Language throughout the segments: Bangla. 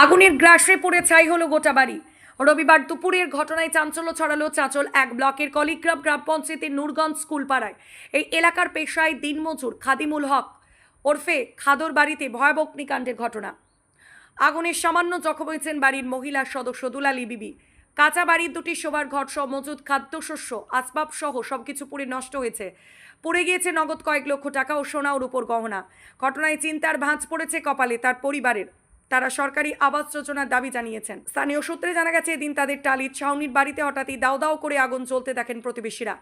আগুনের গ্রাসে পড়ে ছাই হলো গোটা বাড়ি। রবিবার দুপুরের ঘটনায় চাঞ্চল্য ছড়ালো চাঁচল এক ব্লকের কলিগ্রাম গ্রাম পঞ্চায়েতের নূরগঞ্জ স্কুল পাড়ায়। এই এলাকার পেশায় দিনমজুর খাদিমুল হক ওরফে খাদর বাড়িতে ভয়াবহ অগ্নিকাণ্ডের ঘটনা। আগুনে সামান্য জখম হয়েছেন বাড়ির মহিলা সদস্য দুলালী বিবি। কাঁচা বাড়ির দুটি শোবার ঘর সহ মজুদ খাদ্যশস্য আসবাব সহ সবকিছু পুড়ে নষ্ট হয়েছে। পুড়ে গিয়েছে নগদ কয়েক লক্ষ টাকা ও সোনা ও রূপোর গহনা। ঘটনায় চিন্তার ভাঁজ পড়েছে কপালে তার পরিবারের। তারা সরকারি আবাস যোজনার দাবি জানিয়েছেন। স্থানীয় সূত্রে জানা গেছে এদিন তাদের টালির ছাউনির বাড়িতে হঠাৎই দাও দাও করে আগুন জ্বলতে দেখেন প্রতিবেশীরা।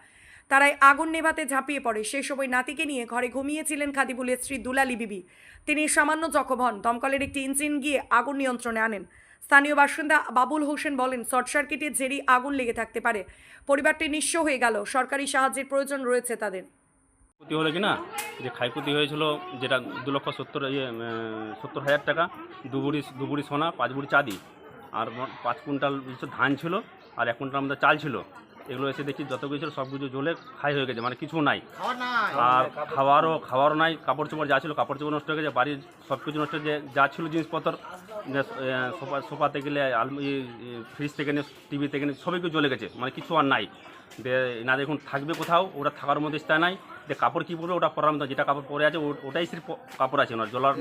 তারাই আগুন নেভাতে ঝাঁপিয়ে পড়ে। সেই সময় নাতিকে নিয়ে ঘরে ঘুমিয়েছিলেন খাদিমুলের স্ত্রী দুলালী বিবি। তিনি সামান্য জখম হন। দমকলের একটি ইঞ্জিন গিয়ে আগুন নিয়ন্ত্রণে আনেন। স্থানীয় বাসিন্দা বাবুল হোসেন বলেন, শর্ট সার্কিটের জেরেই আগুন লেগে থাকতে পারে। পরিবারটি নিঃস্ব হয়ে গেল। সরকারি সাহায্যের প্রয়োজন রয়েছে তাদের। ক্ষতি হলো কিনা যে ক্ষয়ক্ষতি হয়েছিল, যেটা 2,70,000 টাকা, দু বুড়ি সোনা, 5 বুড়ি চাঁদি, আর 5 কুইন্টাল ধান ছিল, আর 1 কুইন্টাল আমাদের চাল ছিল। এগুলো এসে দেখি যত কিছু সব কিছু জ্বলে খাই হয়ে গেছে, মানে কিছু নাই। আর খাওয়ারও নাই। কাপড় চোপড় যা ছিল কাপড় চোপড় নষ্ট হয়ে গেছে। বাড়ির সব কিছু নষ্ট হয়ে যা ছিল জিনিসপত্র, সোফা থেকে ফ্রিজ থেকে নিয়ে টিভি থেকে নিয়ে সবই কিছু জ্বলে গেছে, মানে কিছু আর নাই। না দেখুন থাকবে কোথাও, ওরা থাকার মধ্যে স্থায় নাই। যে কাপড় কী পরবে ওটা পরার মতো, যেটা কাপড় পরে আছে ওটাই সির্ফ কাপড় আছে, ওনার জ্বলার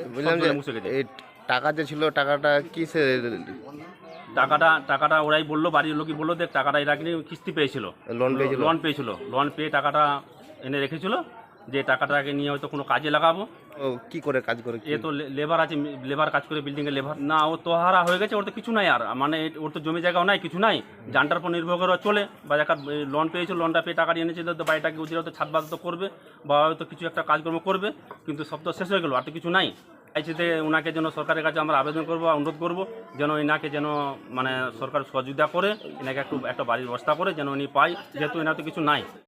মুছে গেছে। এই টাকা যে ছিল টাকাটা কিসে? টাকাটা ওরাই বললো, বাড়ির লোকই বললো, দেখ টাকাটা এরা কিনে কিস্তি পেয়েছিল, লোন পেয়ে টাকাটা এনে রেখেছিল, যে টাকাটাকে নিয়ে হয়তো কোনো কাজে লাগাবো। ও কি করে কাজ করে? এ তো লেবার আছে, লেবার কাজ করে, বিল্ডিংয়ের লেবার। না, ও তো হারা হয়ে গেছে, ওর তো কিছু নাই আর, মানে ওর তো জমি জায়গাও নাই, কিছু নাই। জানটার উপর নির্ভর করে চলে, বা যাকে লোন পেয়েছিল, লোনটা পেয়ে টাকা নিয়ে এনেছিল, তো বাড়িটাকে উজির হয়তো ছাদবাদ তো করবে, বা হয়তো কিছু একটা কাজকর্ম করবে, কিন্তু সব তো শেষ হয়ে গেলো, আর তো কিছু নাই। চাইছে ওনাকে যেন সরকারের কাছে আমরা আবেদন করবো, অনুরোধ করবো, যেন এনাকে যেন মানে সরকার সহযোগিতা করে, এনাকে একটা বাড়ির ব্যবস্থা করে যেন উনি পায়, যেহেতু এনার তো কিছু নাই।